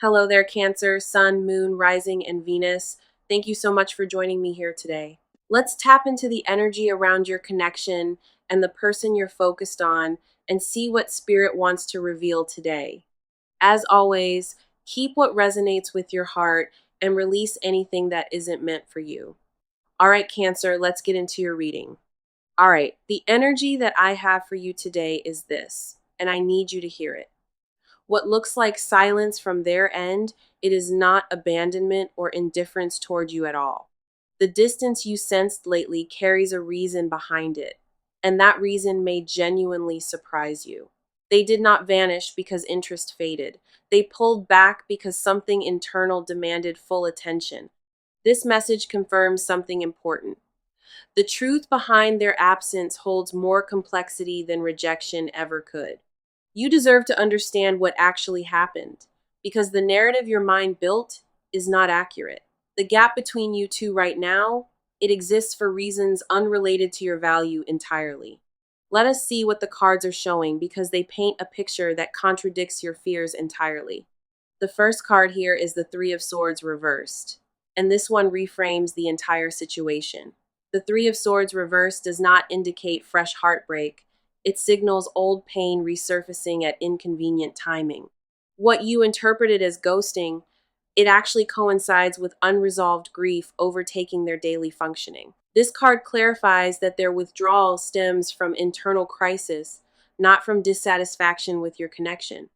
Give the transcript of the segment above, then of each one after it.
Hello there, Cancer, Sun, Moon, Rising, and Venus. Thank you so much for joining me here today. Let's tap into the energy around your connection and the person you're focused on and see what Spirit wants to reveal today. As always, keep what resonates with your heart and release anything that isn't meant for you. All right, Cancer, let's get into your reading. All right, the energy that I have for you today is this, and I need you to hear it. What looks like silence from their end, it is not abandonment or indifference toward you at all. The distance you sensed lately carries a reason behind it, and that reason may genuinely surprise you. They did not vanish because interest faded. They pulled back because something internal demanded full attention. This message confirms something important. The truth behind their absence holds more complexity than rejection ever could. You deserve to understand what actually happened, because the narrative your mind built is not accurate. The gap between you two right now, it exists for reasons unrelated to your value entirely. Let us see what the cards are showing because they paint a picture that contradicts your fears entirely. The first card here is the Three of Swords reversed, and this one reframes the entire situation. The Three of Swords reversed does not indicate fresh heartbreak. It signals old pain resurfacing at inconvenient timing. What you interpreted as ghosting, it actually coincides with unresolved grief overtaking their daily functioning. This card clarifies that their withdrawal stems from internal crisis, not from dissatisfaction with your connection.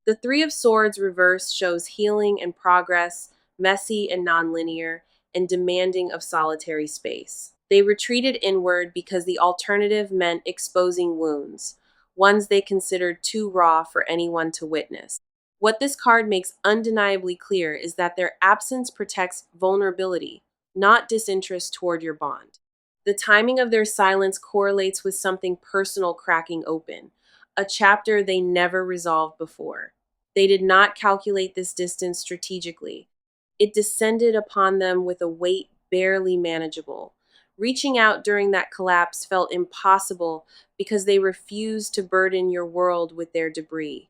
The Three of Swords reversed shows healing and progress, messy and nonlinear, and demanding of solitary space. They retreated inward because the alternative meant exposing wounds, ones they considered too raw for anyone to witness. What this card makes undeniably clear is that their absence protects vulnerability, not disinterest toward your bond. The timing of their silence correlates with something personal cracking open, a chapter they never resolved before. They did not calculate this distance strategically. It descended upon them with a weight barely manageable. Reaching out during that collapse felt impossible because they refused to burden your world with their debris.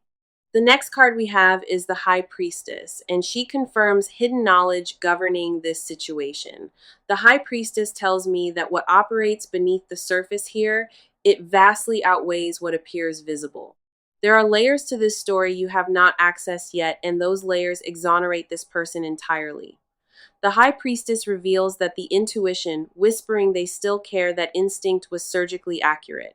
The next card we have is the High Priestess, and she confirms hidden knowledge governing this situation. The High Priestess tells me that what operates beneath the surface here, it vastly outweighs what appears visible. There are layers to this story you have not accessed yet, and those layers exonerate this person entirely. The High Priestess reveals that the intuition, whispering they still care, that instinct was surgically accurate.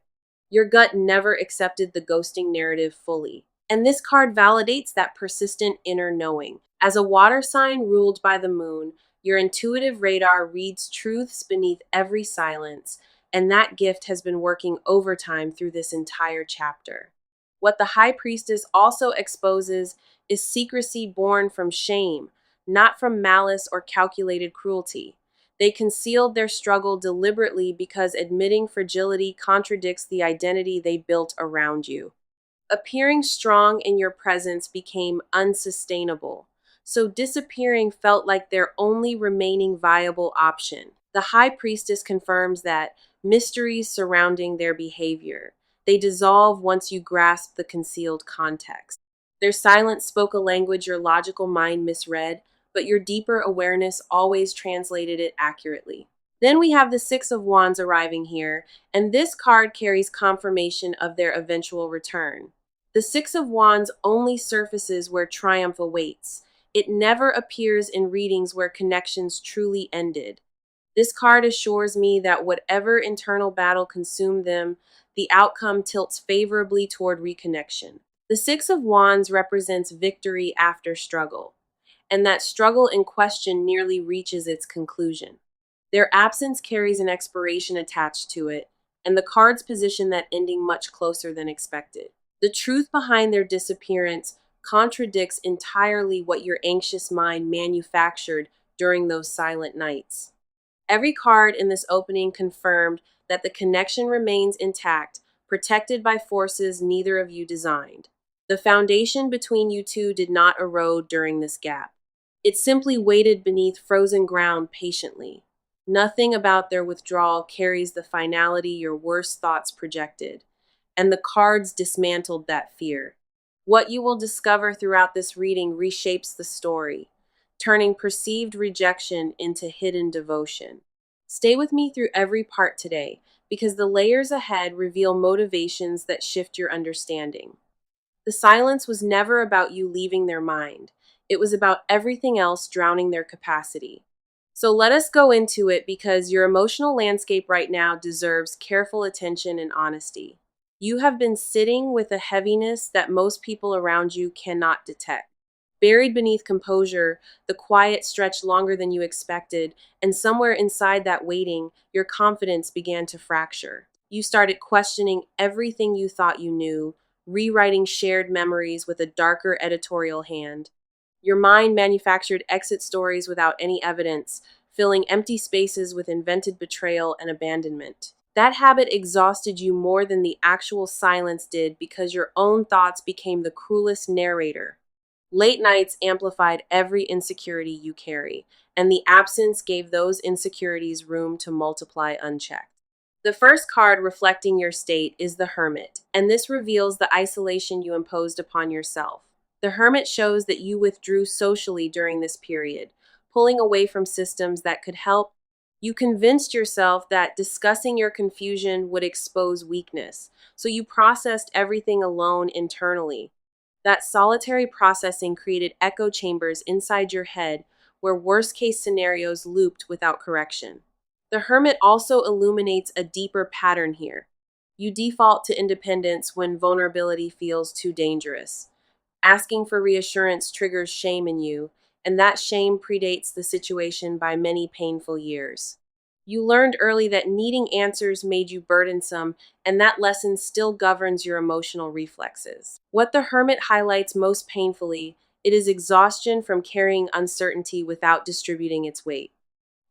Your gut never accepted the ghosting narrative fully. And this card validates that persistent inner knowing. As a water sign ruled by the moon, your intuitive radar reads truths beneath every silence, and that gift has been working overtime through this entire chapter. What the High Priestess also exposes is secrecy born from shame, not from malice or calculated cruelty. They concealed their struggle deliberately because admitting fragility contradicts the identity they built around you. Appearing strong in your presence became unsustainable, so disappearing felt like their only remaining viable option. The High Priestess confirms that mysteries surrounding their behavior, they dissolve once you grasp the concealed context. Their silence spoke a language your logical mind misread, but your deeper awareness always translated it accurately. Then we have the Six of Wands arriving here, and this card carries confirmation of their eventual return. The Six of Wands only surfaces where triumph awaits. It never appears in readings where connections truly ended. This card assures me that whatever internal battle consumed them, the outcome tilts favorably toward reconnection. The Six of Wands represents victory after struggle, and that struggle in question nearly reaches its conclusion. Their absence carries an expiration attached to it, and the cards position that ending much closer than expected. The truth behind their disappearance contradicts entirely what your anxious mind manufactured during those silent nights. Every card in this opening confirmed that the connection remains intact, protected by forces neither of you designed. The foundation between you two did not erode during this gap. It simply waited beneath frozen ground patiently. Nothing about their withdrawal carries the finality your worst thoughts projected, and the cards dismantled that fear. What you will discover throughout this reading reshapes the story, turning perceived rejection into hidden devotion. Stay with me through every part today, because the layers ahead reveal motivations that shift your understanding. The silence was never about you leaving their mind, it was about everything else drowning their capacity. So let us go into it, because your emotional landscape right now deserves careful attention and honesty. You have been sitting with a heaviness that most people around you cannot detect. Buried beneath composure, the quiet stretched longer than you expected, and somewhere inside that waiting, your confidence began to fracture. You started questioning everything you thought you knew, rewriting shared memories with a darker editorial hand. Your mind manufactured exit stories without any evidence, filling empty spaces with invented betrayal and abandonment. That habit exhausted you more than the actual silence did, because your own thoughts became the cruelest narrator. Late nights amplified every insecurity you carry, and the absence gave those insecurities room to multiply unchecked. The first card reflecting your state is the Hermit, and this reveals the isolation you imposed upon yourself. The Hermit shows that you withdrew socially during this period, pulling away from systems that could help. You convinced yourself that discussing your confusion would expose weakness, so you processed everything alone internally. That solitary processing created echo chambers inside your head where worst case scenarios looped without correction. The Hermit also illuminates a deeper pattern here. You default to independence when vulnerability feels too dangerous. Asking for reassurance triggers shame in you, and that shame predates the situation by many painful years. You learned early that needing answers made you burdensome, and that lesson still governs your emotional reflexes. What the Hermit highlights most painfully, it is exhaustion from carrying uncertainty without distributing its weight.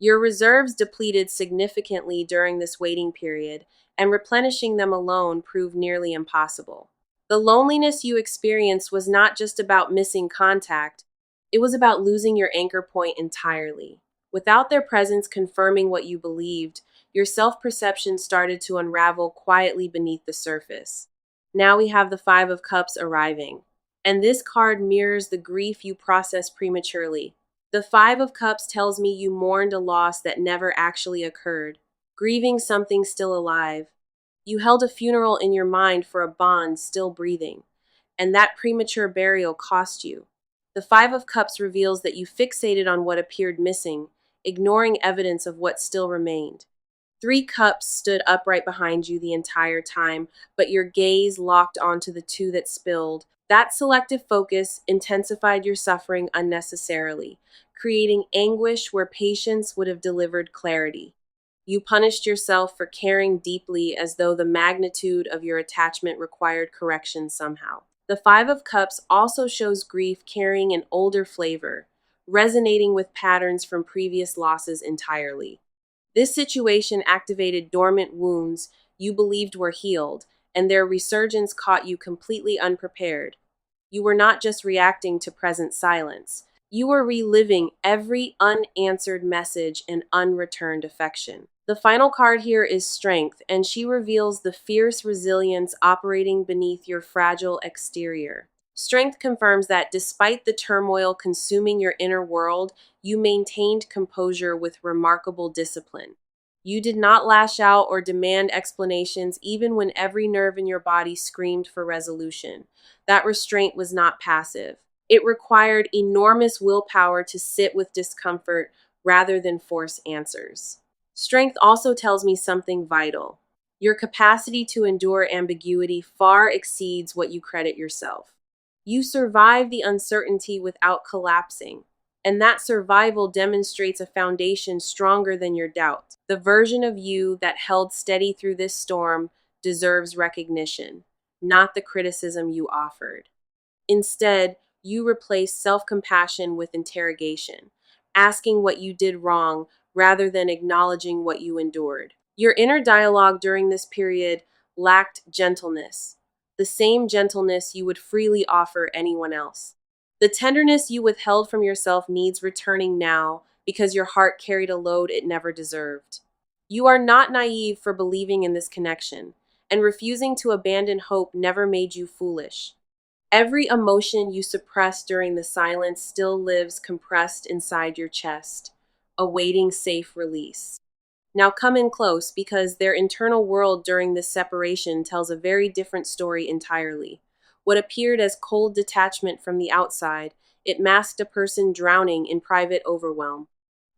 Your reserves depleted significantly during this waiting period, and replenishing them alone proved nearly impossible. The loneliness you experienced was not just about missing contact, it was about losing your anchor point entirely. Without their presence confirming what you believed, your self perception started to unravel quietly beneath the surface. Now we have the Five of Cups arriving, and this card mirrors the grief you processed prematurely. The Five of Cups tells me you mourned a loss that never actually occurred, grieving something still alive. You held a funeral in your mind for a bond still breathing, and that premature burial cost you. The Five of Cups reveals that you fixated on what appeared missing, ignoring evidence of what still remained. Three cups stood upright behind you the entire time, but your gaze locked onto the two that spilled. That selective focus intensified your suffering unnecessarily, creating anguish where patience would have delivered clarity. You punished yourself for caring deeply, as though the magnitude of your attachment required correction somehow. The Five of Cups also shows grief carrying an older flavor, resonating with patterns from previous losses entirely. This situation activated dormant wounds you believed were healed, and their resurgence caught you completely unprepared. You were not just reacting to present silence, you were reliving every unanswered message and unreturned affection. The final card here is Strength, and she reveals the fierce resilience operating beneath your fragile exterior. Strength confirms that despite the turmoil consuming your inner world, you maintained composure with remarkable discipline. You did not lash out or demand explanations, even when every nerve in your body screamed for resolution. That restraint was not passive. It required enormous willpower to sit with discomfort rather than force answers. Strength also tells me something vital. Your capacity to endure ambiguity far exceeds what you credit yourself. You survive the uncertainty without collapsing, and that survival demonstrates a foundation stronger than your doubt. The version of you that held steady through this storm deserves recognition, not the criticism you offered. Instead, you replace self compassion with interrogation, asking what you did wrong rather than acknowledging what you endured. Your inner dialogue during this period lacked gentleness, the same gentleness you would freely offer anyone else. The tenderness you withheld from yourself needs returning now, because your heart carried a load it never deserved. You are not naive for believing in this connection, and refusing to abandon hope never made you foolish. Every emotion you suppress during the silence still lives compressed inside your chest, awaiting safe release. Now come in close because their internal world during this separation tells a very different story entirely. What appeared as cold detachment from the outside, it masked a person drowning in private overwhelm.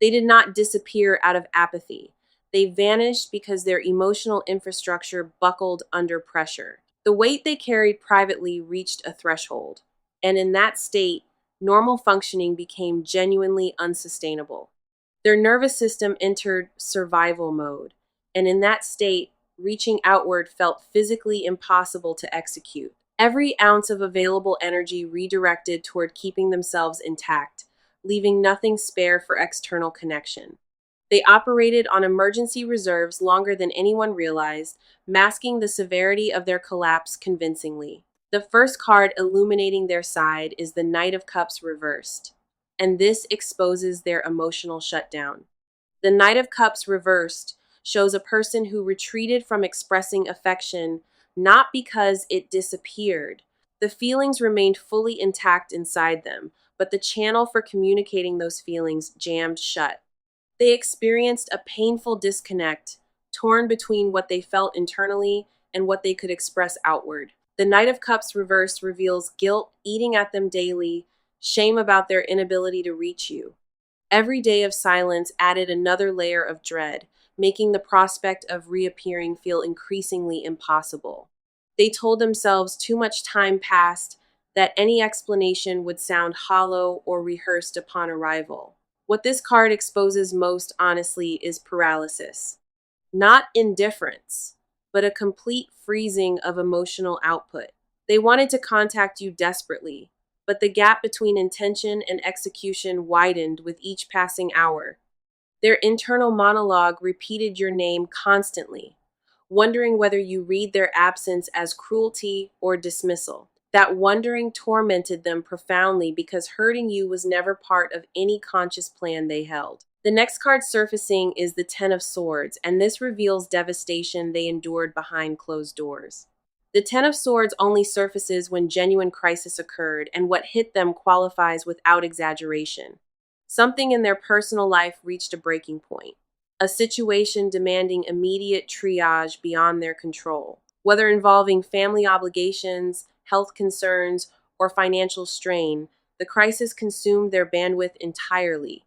They did not disappear out of apathy. They vanished because their emotional infrastructure buckled under pressure. The weight they carried privately reached a threshold, and in that state, normal functioning became genuinely unsustainable. Their nervous system entered survival mode, and in that state, reaching outward felt physically impossible to execute. Every ounce of available energy redirected toward keeping themselves intact, leaving nothing spare for external connection. They operated on emergency reserves longer than anyone realized, masking the severity of their collapse convincingly. The first card illuminating their side is the Knight of Cups reversed, and this exposes their emotional shutdown. The Knight of Cups reversed shows a person who retreated from expressing affection not because it disappeared. The feelings remained fully intact inside them, but the channel for communicating those feelings jammed shut. They experienced a painful disconnect, torn between what they felt internally and what they could express outward. The Knight of Cups reversed reveals guilt eating at them daily, shame about their inability to reach you. Every day of silence added another layer of dread, making the prospect of reappearing feel increasingly impossible. They told themselves too much time passed, that any explanation would sound hollow or rehearsed upon arrival. What this card exposes most honestly is paralysis. Not indifference, but a complete freezing of emotional output. They wanted to contact you desperately, but the gap between intention and execution widened with each passing hour. Their internal monologue repeated your name constantly, wondering whether you read their absence as cruelty or dismissal. That wondering tormented them profoundly because hurting you was never part of any conscious plan they held. The next card surfacing is the Ten of Swords, and this reveals devastation they endured behind closed doors. The Ten of Swords only surfaces when genuine crisis occurred, and what hit them qualifies without exaggeration. Something in their personal life reached a breaking point, a situation demanding immediate triage beyond their control. Whether involving family obligations, health concerns, or financial strain, the crisis consumed their bandwidth entirely.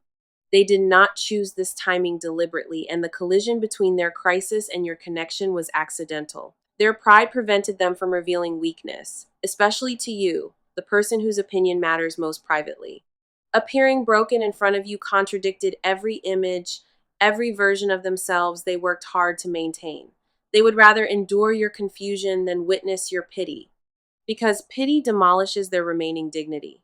They did not choose this timing deliberately, and the collision between their crisis and your connection was accidental. Their pride prevented them from revealing weakness, especially to you, the person whose opinion matters most privately. Appearing broken in front of you contradicted every image, every version of themselves they worked hard to maintain. They would rather endure your confusion than witness your pity, because pity demolishes their remaining dignity.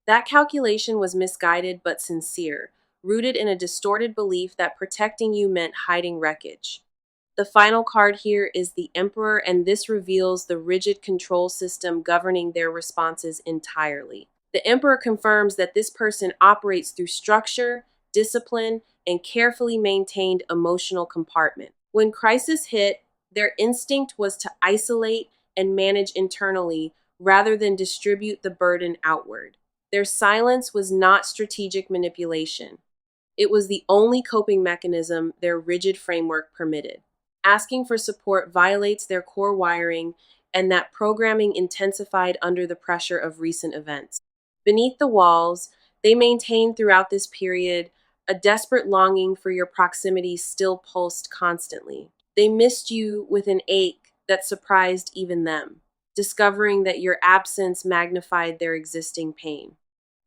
That calculation was misguided but sincere, rooted in a distorted belief that protecting you meant hiding wreckage. The final card here is the Emperor, and this reveals the rigid control system governing their responses entirely. The Emperor confirms that this person operates through structure, discipline, and carefully maintained emotional compartment. When crisis hit, their instinct was to isolate and manage internally rather than distribute the burden outward. Their silence was not strategic manipulation. It was the only coping mechanism their rigid framework permitted. Asking for support violates their core wiring, and that programming intensified under the pressure of recent events. Beneath the walls, they maintained throughout this period a desperate longing for your proximity still pulsed constantly. They missed you with an ache that surprised even them, discovering that your absence magnified their existing pain.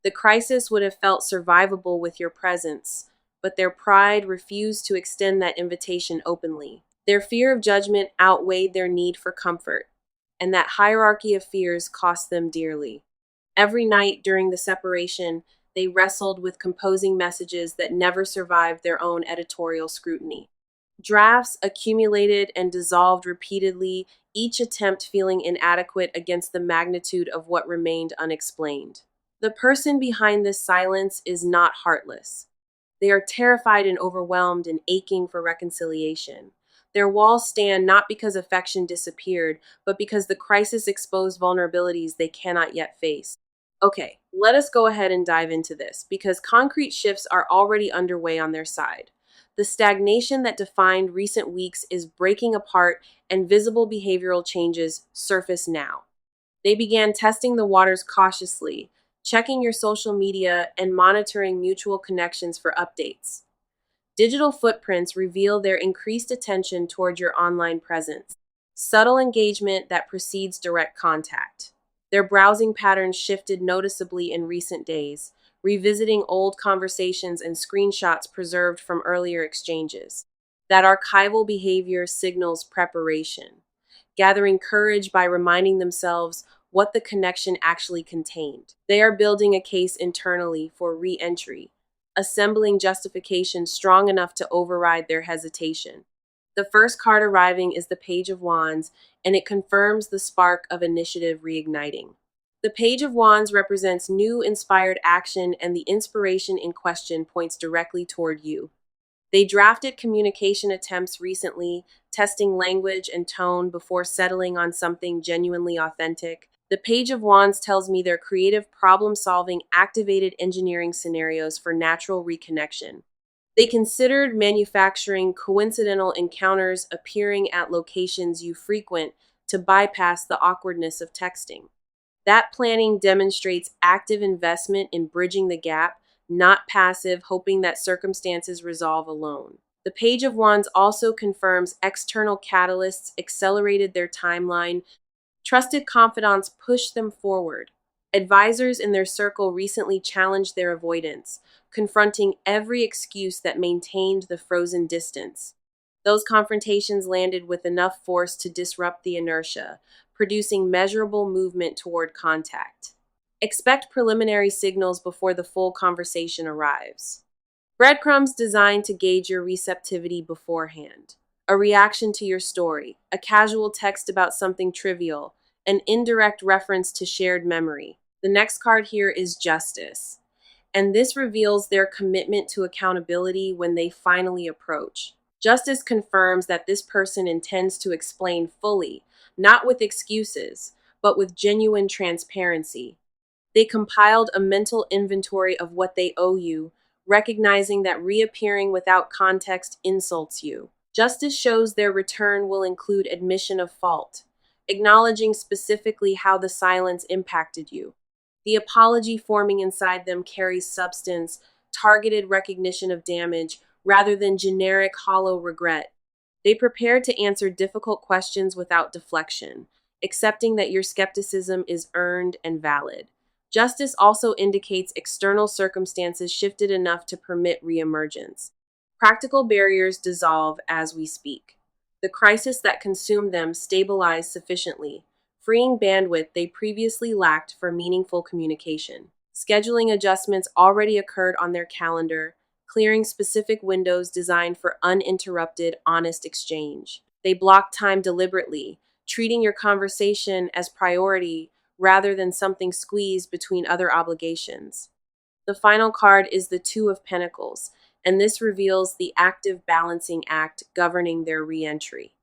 The crisis would have felt survivable with your presence, but their pride refused to extend that invitation openly. Their fear of judgment outweighed their need for comfort, and that hierarchy of fears cost them dearly. Every night during the separation, they wrestled with composing messages that never survived their own editorial scrutiny. Drafts accumulated and dissolved repeatedly, each attempt feeling inadequate against the magnitude of what remained unexplained. The person behind this silence is not heartless. They are terrified and overwhelmed and aching for reconciliation. Their walls stand not because affection disappeared, but because the crisis exposed vulnerabilities they cannot yet face. Okay, let us go ahead and dive into this because concrete shifts are already underway on their side. The stagnation that defined recent weeks is breaking apart, and visible behavioral changes surface now. They began testing the waters cautiously, checking your social media and monitoring mutual connections for updates. Digital footprints reveal their increased attention toward your online presence, subtle engagement that precedes direct contact. Their browsing patterns shifted noticeably in recent days, revisiting old conversations and screenshots preserved from earlier exchanges. That archival behavior signals preparation, gathering courage by reminding themselves what the connection actually contained. They are building a case internally for re entry, assembling justification strong enough to override their hesitation. The first card arriving is the Page of Wands, and it confirms the spark of initiative reigniting. The Page of Wands represents new inspired action, and the inspiration in question points directly toward you. They drafted communication attempts recently, testing language and tone before settling on something genuinely authentic. The Page of Wands tells me their creative problem solving activated engineering scenarios for natural reconnection. They considered manufacturing coincidental encounters appearing at locations you frequent to bypass the awkwardness of texting. That planning demonstrates active investment in bridging the gap, not passive, hoping that circumstances resolve alone. The Page of Wands also confirms external catalysts accelerated their timeline. Trusted confidants pushed them forward. Advisors in their circle recently challenged their avoidance, confronting every excuse that maintained the frozen distance. Those confrontations landed with enough force to disrupt the inertia, producing measurable movement toward contact. Expect preliminary signals before the full conversation arrives. Breadcrumbs designed to gauge your receptivity beforehand. A reaction to your story, a casual text about something trivial, an indirect reference to shared memory. The next card here is Justice, and this reveals their commitment to accountability when they finally approach. Justice confirms that this person intends to explain fully, not with excuses, but with genuine transparency. They compiled a mental inventory of what they owe you, recognizing that reappearing without context insults you. Justice shows their return will include admission of fault, acknowledging specifically how the silence impacted you. The apology forming inside them carries substance, targeted recognition of damage, rather than generic hollow regret. They prepare to answer difficult questions without deflection, accepting that your skepticism is earned and valid. Justice also indicates external circumstances shifted enough to permit reemergence. Practical barriers dissolve as we speak. The crisis that consumed them stabilized sufficiently, freeing bandwidth they previously lacked for meaningful communication. Scheduling adjustments already occurred on their calendar, clearing specific windows designed for uninterrupted, honest exchange. They blocked time deliberately, treating your conversation as priority rather than something squeezed between other obligations. The final card is the Two of Pentacles, and this reveals the active balancing act governing their re-entry.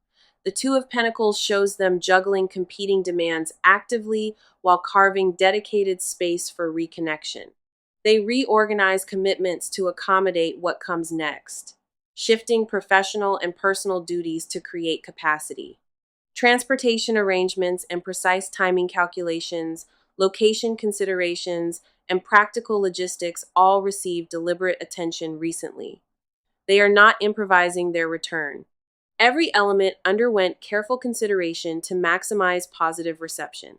The Two of Pentacles shows them juggling competing demands actively while carving dedicated space for reconnection. They reorganize commitments to accommodate what comes next, shifting professional and personal duties to create capacity. Transportation arrangements and precise timing calculations, location considerations, and practical logistics all received deliberate attention recently. They are not improvising their return. Every element underwent careful consideration to maximize positive reception.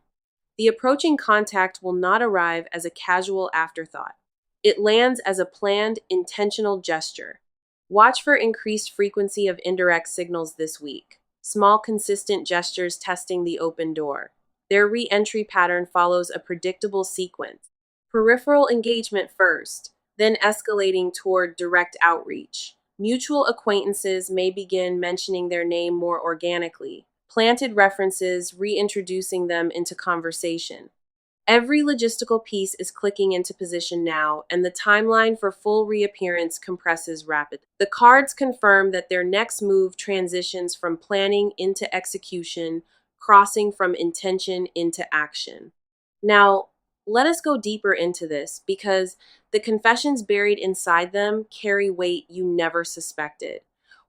The approaching contact will not arrive as a casual afterthought. It lands as a planned, intentional gesture. Watch for increased frequency of indirect signals this week. Small, consistent gestures testing the open door. Their re-entry pattern follows a predictable sequence. Peripheral engagement first, then escalating toward direct outreach. Mutual acquaintances may begin mentioning their name more organically. Planted references reintroducing them into conversation. Every logistical piece is clicking into position now, and the timeline for full reappearance compresses rapidly. The cards confirm that their next move transitions from planning into execution, crossing from intention into action. Now, let us go deeper into this because the confessions buried inside them carry weight you never suspected.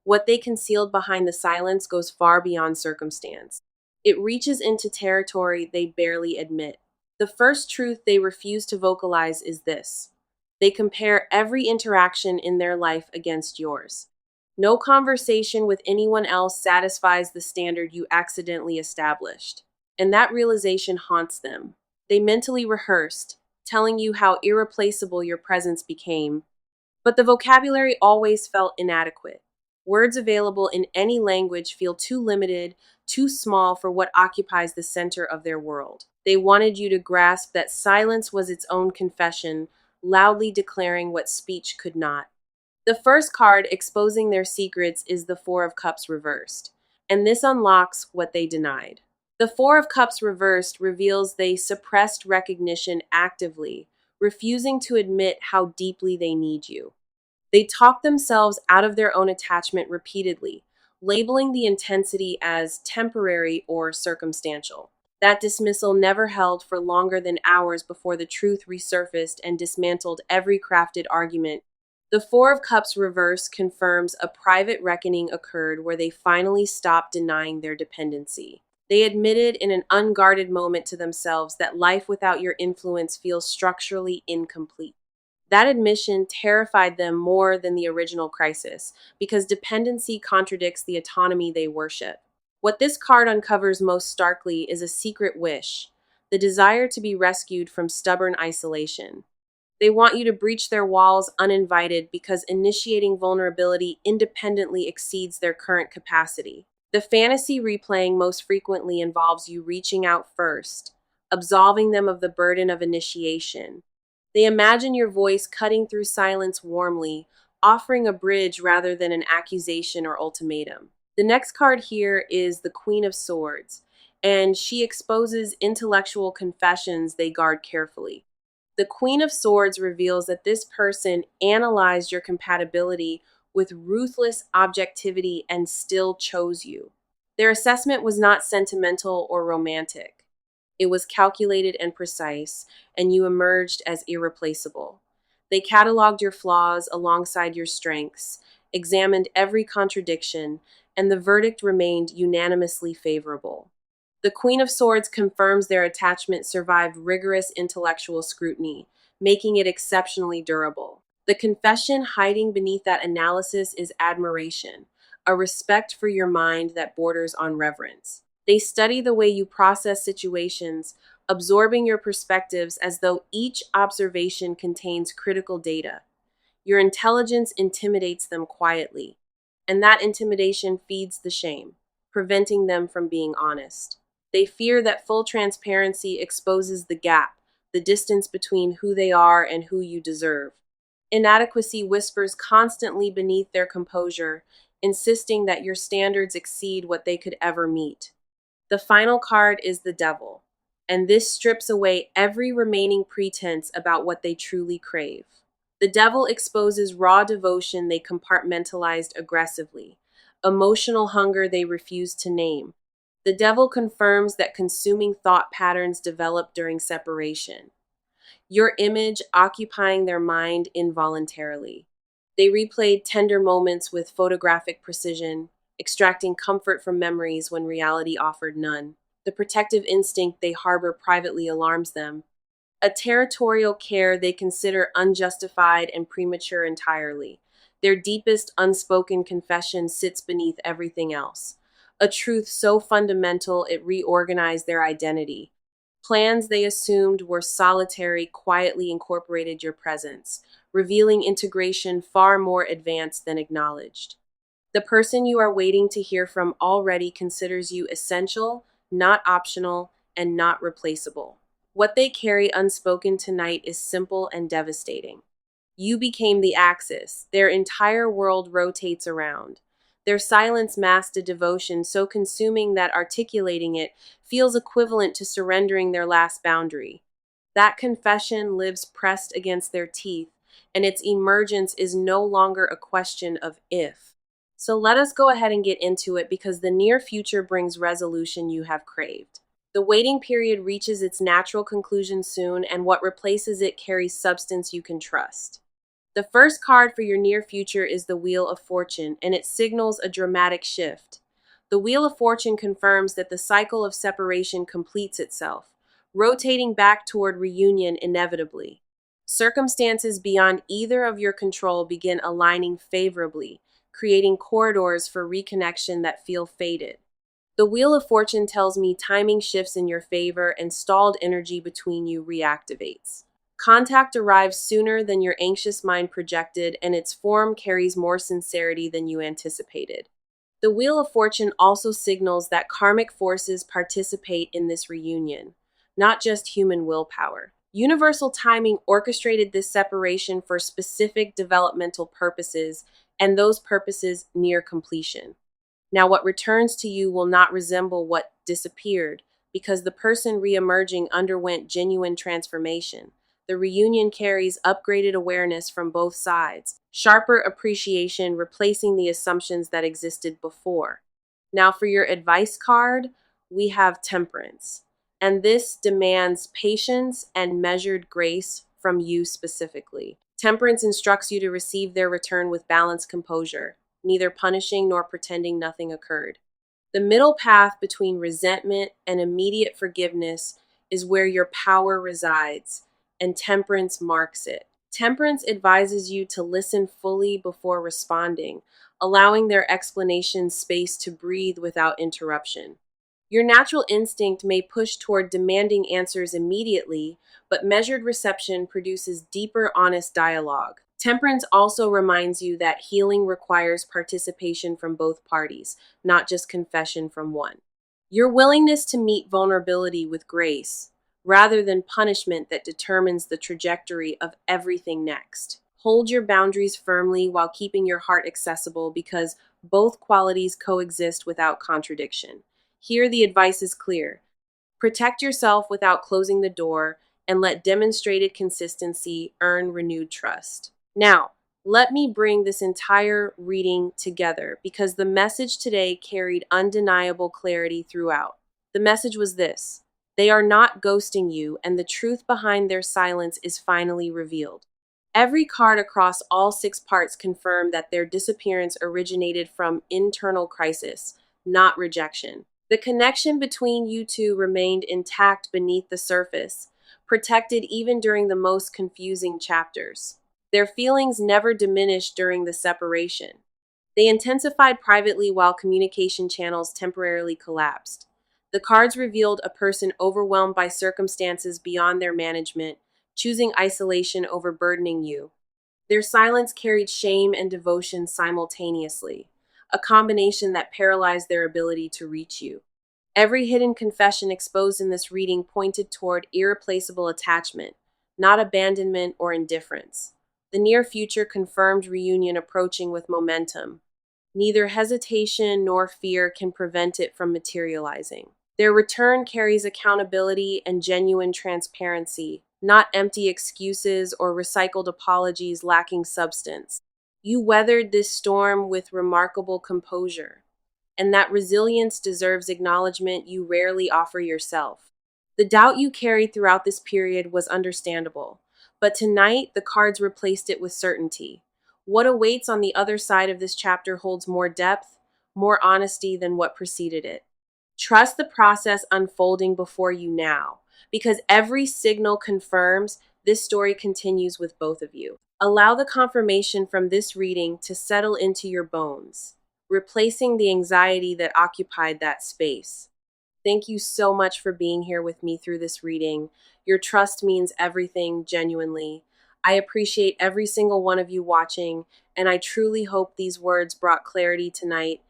What they concealed behind the silence goes far beyond circumstance. It reaches into territory they barely admit. The first truth they refuse to vocalize is this: they compare every interaction in their life against yours. No conversation with anyone else satisfies the standard you accidentally established, and that realization haunts them. They mentally rehearsed, telling you how irreplaceable your presence became, but the vocabulary always felt inadequate. Words available in any language feel too limited, too small for what occupies the center of their world. They wanted you to grasp that silence was its own confession, loudly declaring what speech could not. The first card exposing their secrets is the Four of Cups reversed, and this unlocks what they denied. The Four of Cups reversed reveals they suppressed recognition actively, refusing to admit how deeply they need you. They talk themselves out of their own attachment repeatedly, labeling the intensity as temporary or circumstantial. That dismissal never held for longer than hours before the truth resurfaced and dismantled every crafted argument. The Four of Cups reverse confirms a private reckoning occurred where they finally stopped denying their dependency. They admitted in an unguarded moment to themselves that life without your influence feels structurally incomplete. That admission terrified them more than the original crisis, because dependency contradicts the autonomy they worship. What this card uncovers most starkly is a secret wish, the desire to be rescued from stubborn isolation. They want you to breach their walls uninvited because initiating vulnerability independently exceeds their current capacity. The fantasy replaying most frequently involves you reaching out first, absolving them of the burden of initiation. They imagine your voice cutting through silence warmly, offering a bridge rather than an accusation or ultimatum. The next card here is the Queen of Swords, and she exposes intellectual confessions they guard carefully. The Queen of Swords reveals that this person analyzed your compatibility with ruthless objectivity and still chose you. Their assessment was not sentimental or romantic. It was calculated and precise, and you emerged as irreplaceable. They cataloged your flaws alongside your strengths, examined every contradiction, and the verdict remained unanimously favorable. The Queen of Swords confirms their attachment survived rigorous intellectual scrutiny, making it exceptionally durable. The confession hiding beneath that analysis is admiration, a respect for your mind that borders on reverence. They study the way you process situations, absorbing your perspectives as though each observation contains critical data. Your intelligence intimidates them quietly, and that intimidation feeds the shame, preventing them from being honest. They fear that full transparency exposes the gap, the distance between who they are and who you deserve. Inadequacy whispers constantly beneath their composure, insisting that your standards exceed what they could ever meet. The final card is the Devil, and this strips away every remaining pretense about what they truly crave. The Devil exposes raw devotion they compartmentalized aggressively, emotional hunger they refused to name. The Devil confirms that consuming thought patterns develop during separation, your image occupying their mind involuntarily. They replayed tender moments with photographic precision, extracting comfort from memories when reality offered none. The protective instinct they harbor privately alarms them, a territorial care they consider unjustified and premature entirely. Their deepest unspoken confession sits beneath everything else, a truth so fundamental it reorganized their identity. Plans they assumed were solitary quietly incorporated your presence, revealing integration far more advanced than acknowledged. The person you are waiting to hear from already considers you essential, not optional, and not replaceable. What they carry unspoken tonight is simple and devastating. You became the axis their entire world rotates around. Their silence masked a devotion so consuming that articulating it feels equivalent to surrendering their last boundary. That confession lives pressed against their teeth, and its emergence is no longer a question of if. So let us go ahead and get into it because the near future brings resolution you have craved. The waiting period reaches its natural conclusion soon, and what replaces it carries substance you can trust. The first card for your near future is the Wheel of Fortune, and it signals a dramatic shift. The Wheel of Fortune confirms that the cycle of separation completes itself, rotating back toward reunion inevitably. Circumstances beyond either of your control begin aligning favorably, creating corridors for reconnection that feel fated. The Wheel of Fortune tells me timing shifts in your favor and stalled energy between you reactivates. Contact arrives sooner than your anxious mind projected, and its form carries more sincerity than you anticipated. The Wheel of Fortune also signals that karmic forces participate in this reunion, not just human willpower. Universal timing orchestrated this separation for specific developmental purposes, and those purposes near completion. Now, what returns to you will not resemble what disappeared because the person reemerging underwent genuine transformation. The reunion carries upgraded awareness from both sides, sharper appreciation replacing the assumptions that existed before. Now, for your advice card, we have Temperance, and this demands patience and measured grace from you specifically. Temperance instructs you to receive their return with balanced composure, neither punishing nor pretending nothing occurred. The middle path between resentment and immediate forgiveness is where your power resides, and temperance marks it. Temperance advises you to listen fully before responding, allowing their explanation space to breathe without interruption. Your natural instinct may push toward demanding answers immediately, but measured reception produces deeper, honest dialogue. Temperance also reminds you that healing requires participation from both parties, not just confession from one. Your willingness to meet vulnerability with grace, rather than punishment that determines the trajectory of everything next. Hold your boundaries firmly while keeping your heart accessible because both qualities coexist without contradiction. Here, the advice is clear. Protect yourself without closing the door and let demonstrated consistency earn renewed trust. Now, let me bring this entire reading together because the message today carried undeniable clarity throughout. The message was this: they are not ghosting you, and the truth behind their silence is finally revealed. Every card across all 6 parts confirmed that their disappearance originated from internal crisis, not rejection. The connection between you two remained intact beneath the surface, protected even during the most confusing chapters. Their feelings never diminished during the separation. They intensified privately while communication channels temporarily collapsed. The cards revealed a person overwhelmed by circumstances beyond their management, choosing isolation over burdening you. Their silence carried shame and devotion simultaneously, a combination that paralyzed their ability to reach you. Every hidden confession exposed in this reading pointed toward irreplaceable attachment, not abandonment or indifference. The near future confirmed reunion approaching with momentum. Neither hesitation nor fear can prevent it from materializing. Their return carries accountability and genuine transparency, not empty excuses or recycled apologies lacking substance. You weathered this storm with remarkable composure, and that resilience deserves acknowledgement you rarely offer yourself. The doubt you carried throughout this period was understandable, but tonight the cards replaced it with certainty. What awaits on the other side of this chapter holds more depth, more honesty than what preceded it. Trust the process unfolding before you now, because every signal confirms this story continues with both of you. Allow the confirmation from this reading to settle into your bones, replacing the anxiety that occupied that space. Thank you so much for being here with me through this reading. Your trust means everything, genuinely. I appreciate every single one of you watching, and I truly hope these words brought clarity tonight.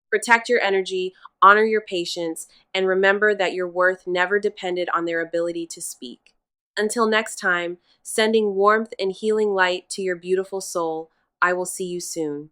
Protect your energy, honor your patience, and remember that your worth never depended on their ability to speak. Until next time, sending warmth and healing light to your beautiful soul, I will see you soon.